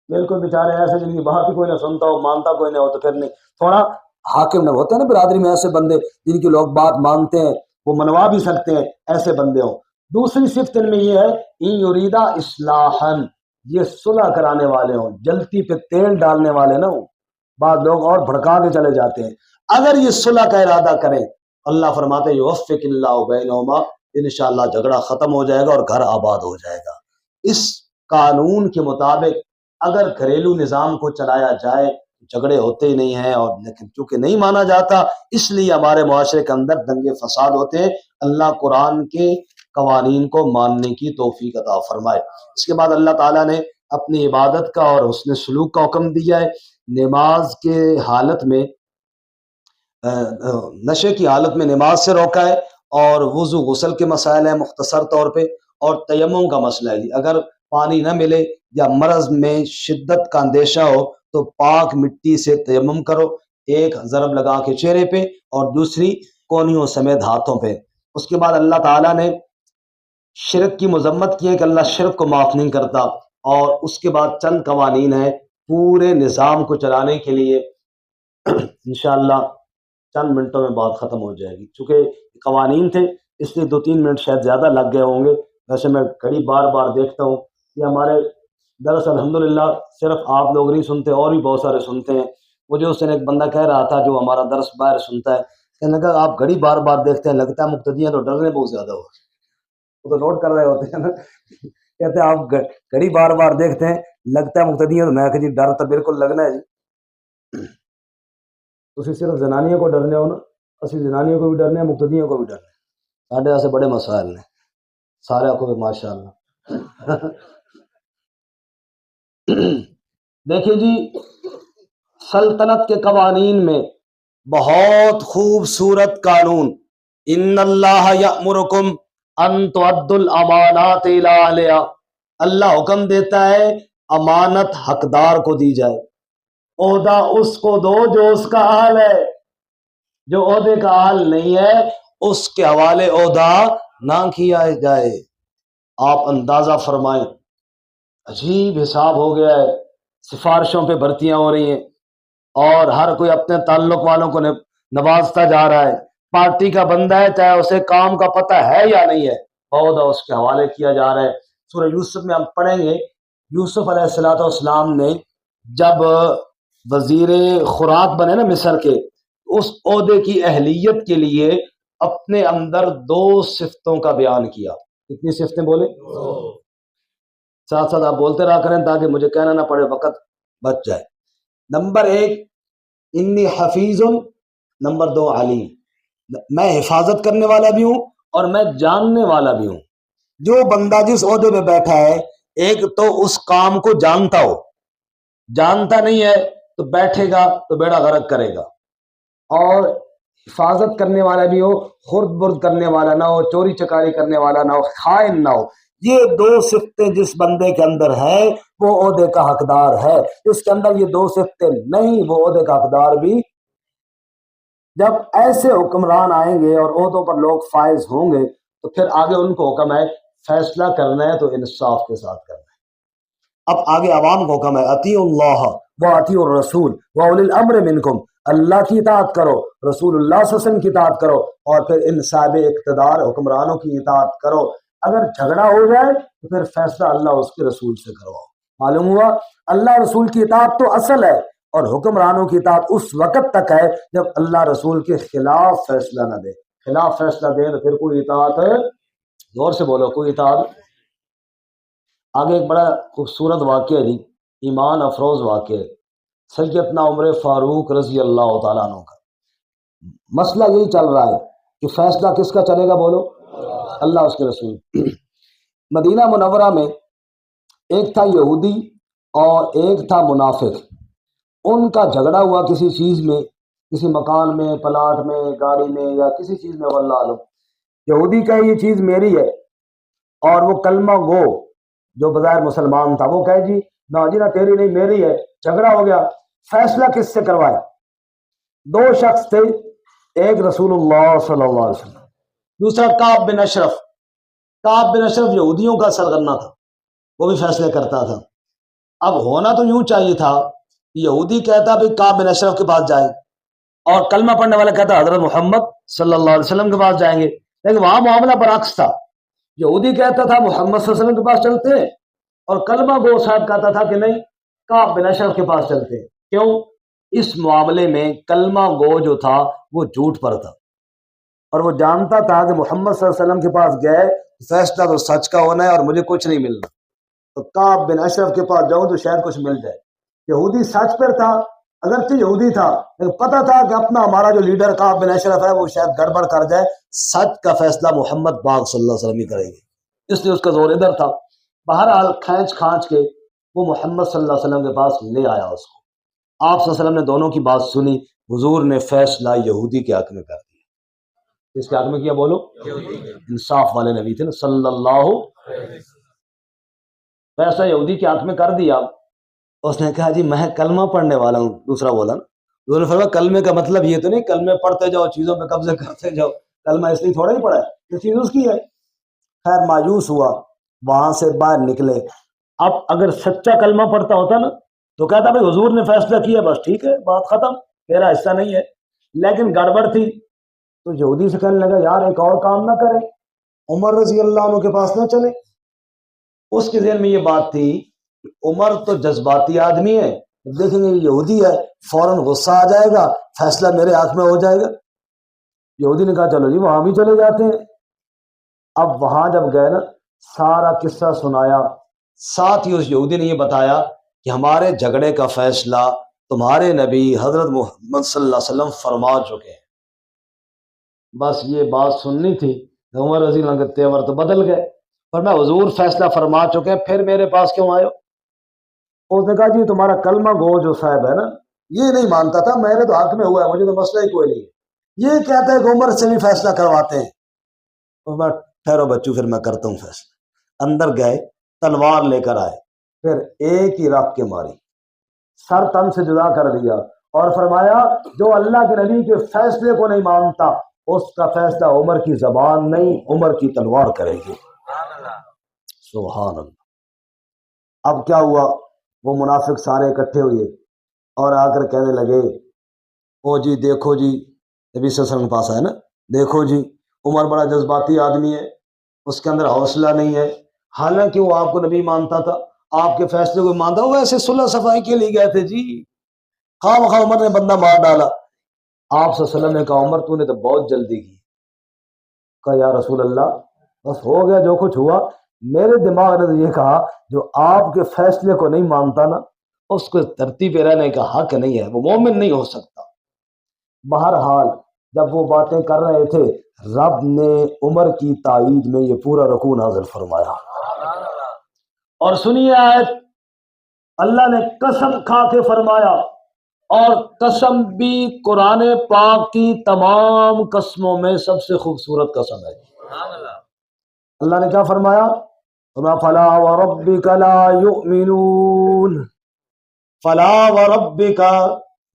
بالکل بیچارے ایسے جن کی بات ہی کوئی نہ سنتا ہو، مانتا کوئی نہ ہو، تو پھر نہیں، تھوڑا حاکم نہ ہوتے ہیں نا برادری میں ایسے بندے جن کی لوگ بات مانتے ہیں، وہ منوا بھی سکتے ہیں، ایسے بندے ہوں۔ دوسری صفت ان میں یہ ہے ان یریدا اصلاحا، یہ صلح کرانے والے ہوں، جلتی پہ تیل ڈالنے والے نہ ہوں۔ بعض لوگ اور بھڑکا کے چلے جاتے ہیں۔ اگر یہ صلح کا ارادہ کریں، اللہ فرماتے ہیں یوفق اللہ بینہما، انشاءاللہ جھگڑا ختم ہو جائے گا اور گھر آباد ہو جائے گا۔ اس قانون کے مطابق اگر گھریلو نظام کو چلایا جائے جھگڑے ہوتے ہی نہیں ہیں، اور لیکن چونکہ نہیں مانا جاتا اس لیے ہمارے معاشرے کے اندر دنگے فساد ہوتے ہیں۔ اللہ قرآن کے قوانین کو ماننے کی توفیق عطا فرمائے۔ اس کے بعد اللہ تعالیٰ نے اپنی عبادت کا اور حسن سلوک کا حکم دیا ہے۔ نماز کے حالت میں نشے کی حالت میں نماز سے روکا ہے، اور وضو غسل کے مسائل ہیں مختصر طور پہ، اور تیمم کا مسئلہ ہے اگر پانی نہ ملے یا مرض میں شدت کا اندیشہ ہو تو پاک مٹی سے تیمم کرو، ایک ضرب لگا کے چہرے پہ اور دوسری کونیوں سمیت ہاتھوں پہ۔ اس کے بعد اللہ تعالیٰ نے شرک کی مذمت کی ہے کہ اللہ شرک کو معاف نہیں کرتا، اور اس کے بعد چند قوانین ہیں پورے نظام کو چلانے کے لیے. انشاءاللہ چند منٹوں میں بات ختم ہو جائے گی. چونکہ قوانین تھے اس لیے 2-3 منٹ شاید زیادہ لگ گئے ہوں گے. ویسے میں گھڑی بار بار دیکھتا ہوں کہ ہمارے درس الحمدللہ صرف آپ لوگ نہیں سنتے، اور بھی بہت سارے سنتے ہیں. مجھے اس دن ایک بندہ کہہ رہا تھا جو ہمارا درس باہر سنتا ہے، کہنے لگا آپ گھڑی بار بار دیکھتے ہیں، لگتا ہے مقتدیاں تو ڈرنے بہت زیادہ ہو. وہ تو نوٹ کر رہے ہوتے ہیں نا. کہتے ہیں آپ گھڑی بار بار دیکھتے ہیں، لگتا ہے مقتدیاں. تو میں کہ جی ڈر تو بالکل لگنا ہے جی. تسی صرف زنانیوں کو ڈرنے ہو نا، اسی زنانیوں کو بھی ڈرنے ہیں، مقتدیوں کو بھی ڈرنے ہیں. ساڈے واسطے بڑے مسائل نے سارے کو ماشاء اللہ. دیکھیں جی، سلطنت کے قوانین میں بہت خوبصورت قانون، ان اللہ یأمرکم ان تؤدوا الامانات الی اہلہا، اللہ حکم دیتا ہے امانت حقدار کو دی جائے. عہدہ اس کو دو جو اس کا حال ہے، جو عہدے کا حال نہیں ہے اس کے حوالے عہدہ نہ کیا جائے. آپ اندازہ فرمائیں، عجیب حساب ہو گیا ہے. سفارشوں پہ بھرتیاں ہو رہی ہیں اور ہر کوئی اپنے تعلق والوں کو نوازتا جا رہا ہے. پارٹی کا بندہ ہے، چاہے اسے کام کا پتہ ہے یا نہیں ہے، عہدہ اس کے حوالے کیا جا رہا ہے. سورہ یوسف میں ہم پڑھیں گے، یوسف علیہ السلام نے جب وزیر خوراک بنے نا مصر کے، اس عہدے کی اہلیت کے لیے اپنے اندر 2 صفتوں کا بیان کیا. کتنی صفتیں بولے؟ ساتھ ساتھ آپ بولتے رہا کریں تاکہ مجھے کہنا نہ پڑے، وقت بچ جائے. نمبر 1 انی حفیظ، نمبر 2 علیم، میں حفاظت کرنے والا بھی ہوں اور میں جاننے والا بھی ہوں. جو بندہ جس عہدے پہ بیٹھا ہے، ایک تو اس کام کو جانتا ہو، جانتا نہیں ہے تو بیٹھے گا تو بیڑا غرق کرے گا. اور حفاظت کرنے والا بھی ہو، خرد برد کرنے والا نہ ہو، چوری چکاری کرنے والا نہ ہو، خائن نہ ہو. یہ 2 صفتیں جس بندے کے اندر ہے وہ عہدے کا حقدار ہے. اس کے اندر یہ 2 صفتیں نہیں، وہ عہدے کا حقدار بھی. جب ایسے حکمران آئیں گے اور عہدوں پر لوگ فائز ہوں گے تو پھر آگے ان کو حکم ہے فیصلہ کرنا ہے تو انصاف کے ساتھ کرنا ہے. اب آگے عوام کو حکم ہے اطیعوا اللہ واطیعوا الرسول واولی الامر منکم، اللہ کی اطاعت کرو، رسول اللہ صلی اللہ علیہ وسلم کی اطاعت کرو، اور پھر ان صاحب اقتدار حکمرانوں کی اطاعت کرو. اگر جھگڑا ہو جائے تو پھر فیصلہ اللہ اس کے رسول سے کرواؤ. معلوم ہوا اللہ رسول کی اطاعت تو اصل ہے، اور حکمرانوں کی اطاعت اس وقت تک ہے جب اللہ رسول کے خلاف فیصلہ نہ دے. خلاف فیصلہ دے تو پھر کوئی اطاعت ہے. زور سے بولو، کوئی اطاعت. آگے ایک بڑا خوبصورت واقعہ ہے جی، ایمان افروز واقعہ ہے. سیدنا عمر فاروق رضی اللہ تعالیٰ عنہ کا مسئلہ یہی چل رہا ہے کہ فیصلہ کس کا چلے گا؟ بولو، اللہ اس کے رسول. مدینہ منورہ میں ایک تھا یہودی اور ایک تھا منافق. ان کا جھگڑا ہوا کسی چیز میں، کسی مکان میں، پلاٹ میں، گاڑی میں، یا کسی چیز میں، واللہ عالم. یہودی کا یہ چیز میری ہے اور وہ کلمہ گو جو بظاہر مسلمان تھا وہ کہے جی نہ جی نہ تیری نہیں میری ہے. جھگڑا ہو گیا. فیصلہ کس سے کروائے؟ 2 شخص تھے، ایک رسول اللہ صلی اللہ علیہ وسلم، دوسرا کعب بن اشرف. کعب بن اشرف یہودیوں کا سرغنہ تھا، وہ بھی فیصلے کرتا تھا. اب ہونا تو یوں چاہیے تھا، یہودی کہتا بھی کعب بن اشرف کے پاس جائیں، اور کلمہ پڑھنے والا کہتا حضرت محمد صلی اللہ علیہ وسلم کے پاس جائیں گے. لیکن وہاں معاملہ برعکس تھا. یہودی کہتا تھا محمد صلی اللہ علیہ وسلم کے پاس چلتے ہیں، اور کلمہ گو صاحب کہتا تھا کہ نہیں کعب بن اشرف کے پاس چلتے ہیں. کیوں؟ اس معاملے میں کلمہ گو جو تھا وہ جھوٹ پر تھا، اور وہ جانتا تھا کہ محمد صلی اللہ علیہ وسلم کے پاس گئے فیصلہ تو سچ کا ہونا ہے اور مجھے کچھ نہیں ملنا، تو کعب بن اشرف کے پاس جاؤں تو شاید کچھ مل جائے. یہودی سچ پر تھا، اگرچہ یہودی تھا لیکن پتہ تھا کہ اپنا ہمارا جو لیڈر کعب بن اشرف ہے وہ شاید گڑبڑ کر جائے، سچ کا فیصلہ محمد پاک صلی اللہ علیہ وسلم ہی کریں گے. اس لیے اس کا زور ادھر تھا. بہرحال کھینچ کھانچ کے وہ محمد صلی اللہ علیہ وسلم کے پاس لے آیا اس کو. آپ صلی اللہ علیہ وسلم نے دونوں کی بات سنی. حضور نے فیصلہ یہودی کے حق میں کر دیا. کس کے حق میں کیا؟ بولو. انصاف والے نبی تھے نا صلی اللہ. فیصلہ یہودی کے حق میں کر دیا. اس نے کہا جی میں کلمہ پڑھنے والا ہوں. دوسرا بولا نا، حضور نے فرمایا کلمے کا مطلب یہ تو نہیں کلمے پڑھتے جاؤ چیزوں پہ قبضے کرتے جاؤ، کلمہ اس لیے تھوڑا ہی پڑھا ہے، یہ چیز اس کی ہے. خیر مایوس ہوا، وہاں سے باہر نکلے. اب اگر سچا کلمہ پڑھتا ہوتا نا تو کہتا بھائی حضور نے فیصلہ کیا، بس ٹھیک ہے، بات ختم، تیرا حصہ نہیں ہے. لیکن گڑبڑ تھی تو یہودی سے کہنے لگا یار ایک اور کام نہ کریں، عمر رضی اللہ عنہ کے پاس نہ چلے. اس کے ذہن میں یہ بات تھی کہ عمر تو جذباتی آدمی ہے، دیکھیں گے یہ یہودی ہے فوراً غصہ آ جائے گا، فیصلہ میرے ہاتھ میں ہو جائے گا. یہودی نے کہا چلو جی وہاں بھی چلے جاتے ہیں. اب وہاں جب گئے نا سارا قصہ سنایا، ساتھ ہی اس یہودی نے یہ بتایا کہ ہمارے جھگڑے کا فیصلہ تمہارے نبی حضرت محمد صلی اللہ علیہ وسلم فرما چکے ہیں. بس یہ بات سننی تھی. عمر رضی اللہ عنہ کے تیور تو بدل گئے، پر میں حضور فیصلہ فرما چکے ہیں، پھر میرے پاس کیوں آئے ہو؟ اس نے کہا جی تمہارا کلمہ گو جو صاحب ہے نا یہ نہیں مانتا تھا، میرے تو حق میں ہوا ہے، مجھے تو مسئلہ ہی کوئی نہیں ہے. یہ کہتا ہے کہ عمر سے بھی فیصلہ کرواتے ہیں. تو میں ٹھہرو بچوں پھر میں کرتا ہوں فیصلہ. اندر گئے، تلوار لے کر آئے، پھر ایک ہی رکھ کے ماری، سر تن سے جدا کر دیا اور فرمایا جو اللہ کے نبی کے فیصلے کو نہیں مانتا اس کا فیصلہ عمر کی زبان نہیں عمر کی تلوار کرے گی. سبحان اللہ. اب کیا ہوا، وہ منافق سارے اکٹھے ہوئے اور آ کر کہنے لگے او جی دیکھو جی، نبی صلی اللہ علیہ وسلم کے پاس آئے نا، دیکھو جی عمر بڑا جذباتی آدمی ہے، اس کے اندر حوصلہ نہیں ہے، حالانکہ وہ آپ کو نبی مانتا تھا، آپ کے فیصلے کو مانتا، وہ ایسے صلح صفائی کے لیے گئے تھے جی، خواہ مخواہ عمر نے بندہ مار ڈالا. آپ صلی اللہ علیہ وسلم نے کہا عمر تو نے تو بہت جلدی کی. کہا یا رسول اللہ بس ہو گیا جو کچھ ہوا، میرے دماغ نے تو یہ کہا جو آپ کے فیصلے کو نہیں مانتا نا اس کو دھرتی پہ رہنے کا حق نہیں ہے، وہ مومن نہیں ہو سکتا. بہرحال جب وہ باتیں کر رہے تھے رب نے عمر کی تائید میں یہ پورا رکوع نازل فرمایا. اور سنیے آیت، اللہ نے قسم کھا کے فرمایا، اور قسم بھی قرآن پاک کی تمام قسموں میں سب سے خوبصورت قسم ہے. اللہ نے کیا فرمایا؟ فلا وربک لا یؤمنون، فلا وربک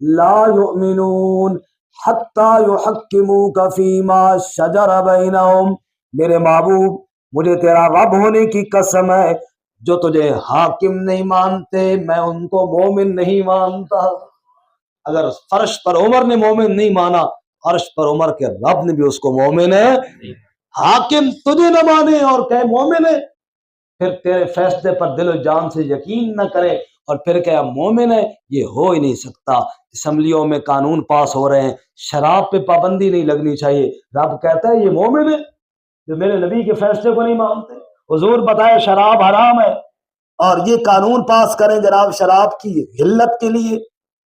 لا یؤمنون حتی یحکموک فیما شجر بینہم. میرے محبوب مجھے تیرا رب ہونے کی قسم ہے، جو تجھے حاکم نہیں مانتے میں ان کو مومن نہیں مانتا. اگر فرش پر عمر نے مومن نہیں مانا، عرش پر عمر کے رب نے بھی اس کو مومن ہے. حاکم تجھے نہ مانے اور کہے مومن ہے، پھر تیرے فیصلے پر دل و جان سے یقین نہ کرے اور پھر کہ مومن ہے، یہ ہو ہی نہیں سکتا. اسمبلیوں میں قانون پاس ہو رہے ہیں، شراب پہ پابندی نہیں لگنی چاہیے، رب کہتا ہے یہ مومن ہے جو میرے نبی کے فیصلے کو نہیں مانتے. حضور بتائے شراب حرام ہے اور یہ قانون پاس کریں جناب شراب کی حلت کے لیے.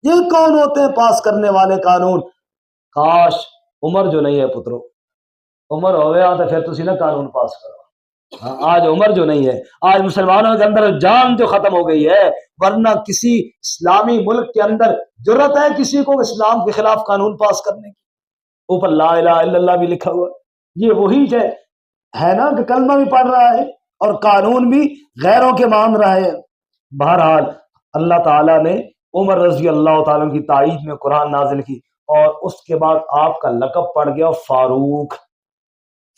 یہ کون ہوتے ہیں پاس کرنے والے قانون؟ کاش عمر جو نہیں ہے پترو، عمر ہو گیا تو پھر تسی نہ قانون پاس کرو. آج عمر جو نہیں ہے، آج مسلمانوں کے اندر جان جو ختم ہو گئی ہے، ورنہ کسی اسلامی ملک کے اندر جرت ہے کسی کو اسلام کے خلاف قانون پاس کرنے کی؟ اوپر لا الہ الا اللہ بھی لکھا ہوا. یہ وہی ہے نا کہ کلمہ بھی پڑھ رہا ہے اور قانون بھی غیروں کے مان رہا ہے. بہرحال اللہ تعالیٰ نے عمر رضی اللہ تعالیٰ کی تائید میں قرآن نازل کی اور اس کے بعد آپ کا لقب پڑ گیا فاروق،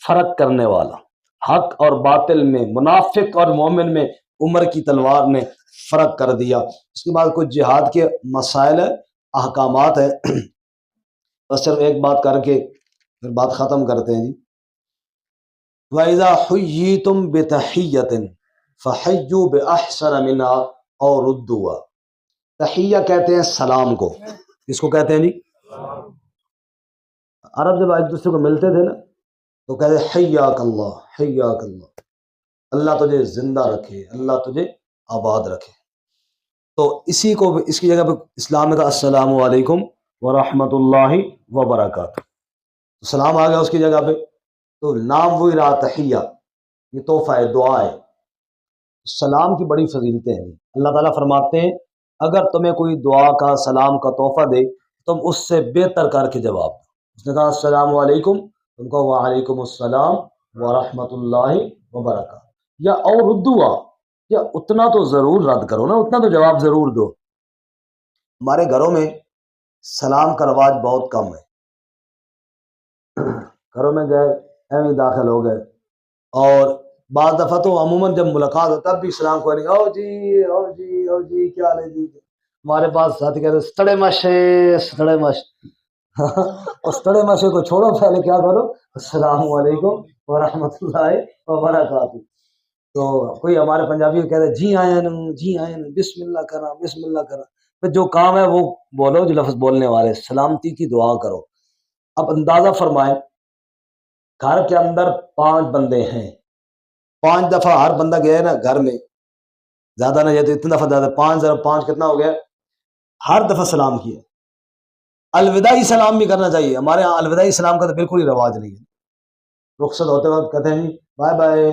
فرق کرنے والا. حق اور باطل میں، منافق اور مومن میں عمر کی تلوار نے فرق کر دیا. اس کے بعد کچھ جہاد کے مسائل ہے، احکامات ہے، بس صرف ایک بات کر کے پھر بات ختم کرتے ہیں جی. وَإِذَا حُيِّيتُم بِتَحِيَّةٍ فَحَيُّوا بِأَحْسَنَ مِنْهَا أَوْ رُدُّوهَا. تحیہ کہتے ہیں سلام کو. کس کو کہتے ہیں جی؟ عرب جب ایک دوسرے کو ملتے تھے نا تو کہتے ہیں حیاک اللہ، حیاک اللہ، اللہ تجھے زندہ رکھے، اللہ تجھے آباد رکھے. تو اسی کو اس کی جگہ پہ اسلام نے کہا السلام علیکم ورحمۃ اللہ وبرکاتہ. سلام آ گیا اس کی جگہ پہ، تو نام وہی رہا تحیہ. یہ تحفہ ہے، دعا ہے. سلام کی بڑی فضیلتیں ہیں. اللہ تعالیٰ فرماتے ہیں اگر تمہیں کوئی دعا کا سلام کا تحفہ دے تم اس سے بہتر کر کے جواب دو. اس نے کہا السلام علیکم، تم کہو وعلیکم السلام ورحمۃ اللہ وبرکاتہ، یا اور ردوا، یا اتنا تو ضرور رد کرو نا، اتنا تو جواب ضرور دو. ہمارے گھروں میں سلام کا رواج بہت کم ہے. گھروں میں گئے ایویں داخل ہو گئے اور بعض دفعہ تو عموماً جب ملاقات ہوتا ہے تب بھی سلام کو نہیں، او جی او جی او جی کیا حال ہے جی۔ ہمارے پاس ساتھی کہتے ہیں سڑے ماشے سڑے ماش اور سڑے ماشے کو چھوڑو، پہلے کیا کرو، السلام علیکم ورحمۃ اللہ وبرکاتہ۔ تو کوئی ہمارے پنجابی کہتے ہیں جی آئیں جی آئیں، بسم اللہ کرنا بسم اللہ کرنا، پھر جو کام ہے وہ بولو، جو لفظ بولنے والے، سلامتی کی دعا کرو۔ اب اندازہ فرمائیں گھر کے اندر 5 بندے ہیں، 5 دفعہ ہر بندہ گیا ہے نا گھر میں، زیادہ نہیں ہے تو اتنا دفعہ زیادہ، 5 کتنا ہو گیا، ہر دفعہ سلام کیا۔ الوداعی سلام بھی کرنا چاہیے، ہمارے یہاں الوداعی سلام کا تو بالکل ہی رواج نہیں ہے، رخصت ہوتے وقت کہتے ہیں جی بائے بائے،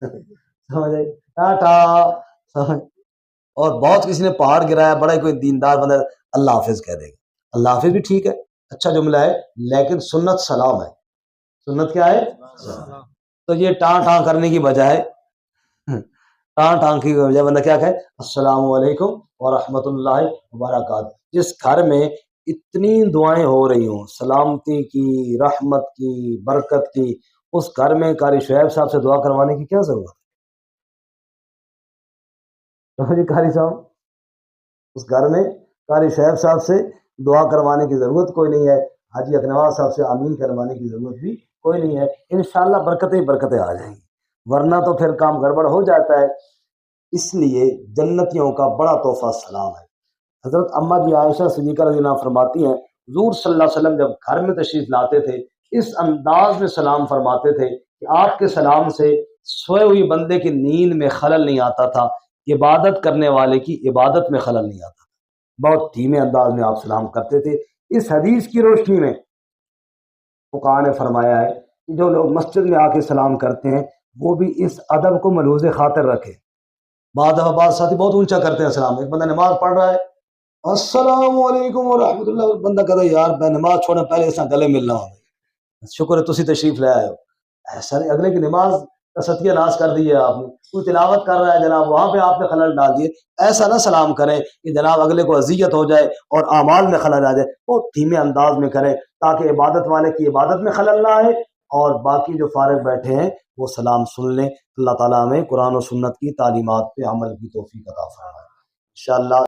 سمجھ آئی، ٹاٹا، اور بہت کسی نے پہاڑ گرایا، بڑا ہی کوئی دیندار بندہ اللہ حافظ کہہ دے گا، اللہ حافظ بھی ٹھیک ہے، اچھا جملہ ہے، لیکن سنت سلام ہے، سنت کیا ہے، تو یہ ٹاں ٹاں کرنے کی بجائے، ٹاں ٹاں کی بجائے بندہ کیا کہے، السلام علیکم ورحمۃ اللہ وبرکاتہ۔ جس گھر میں اتنی دعائیں ہو رہی ہوں، سلامتی کی، رحمت کی، برکت کی، اس گھر میں قاری شعیب صاحب سے دعا کروانے کی کیا ضرورت ہے؟ جی قاری صاحب، اس گھر میں قاری شعیب صاحب سے دعا کروانے کی ضرورت کوئی نہیں ہے، حاجی اکنواز صاحب سے آمین کروانے کی ضرورت بھی کوئی نہیں ہے، انشاءاللہ برکتیں برکتیں آ جائیں گی، ورنہ تو پھر کام گڑبڑ ہو جاتا ہے۔ اس لیے جنتیوں کا بڑا تحفہ سلام ہے۔ حضرت اماں جی عائشہ صدیقہ رضی اللہ عنہا فرماتی ہیں، حضور صلی اللہ علیہ وسلم جب گھر میں تشریف لاتے تھے اس انداز میں سلام فرماتے تھے کہ آپ کے سلام سے سوئے ہوئی بندے کی نیند میں خلل نہیں آتا تھا، عبادت کرنے والے کی عبادت میں خلل نہیں آتا تھا، بہت دھیمے انداز میں آپ سلام کرتے تھے۔ اس حدیث کی روشنی میں فقہاء نے فرمایا ہے کہ جو لوگ مسجد میں آ کے سلام کرتے ہیں وہ بھی اس ادب کو ملحوظ خاطر رکھے۔ بعض دفعہ بعض ساتھی بہت اونچا کرتے ہیں سلام، ایک بندہ نماز پڑھ رہا ہے السلام علیکم ورحمۃ اللہ، بندہ کہتا ہے یار میں نماز چھوڑنے پہلے اس گلے ملنا ہو، شکر ہے تسی تشریف لے آئے ہو، ایسا نہیں، اگلے کی نماز کا ستیہ ناش کر دی ہے آپ نے، کوئی تلاوت کر رہا ہے جناب وہاں پہ آپ نے خلل ڈال دیے، ایسا نہ سلام کریں کہ جناب اگلے کو اذیت ہو جائے اور اعمال میں خلل آ جائے، بہت دھیمے انداز میں کریں تاکہ عبادت والے کی عبادت میں خلل نہ آئے اور باقی جو فارغ بیٹھے ہیں وہ سلام سن لیں۔ اللہ تعالیٰ ہمیں قرآن و سنت کی تعلیمات پہ عمل کی توفیق عطا فرمائے انشاءاللہ۔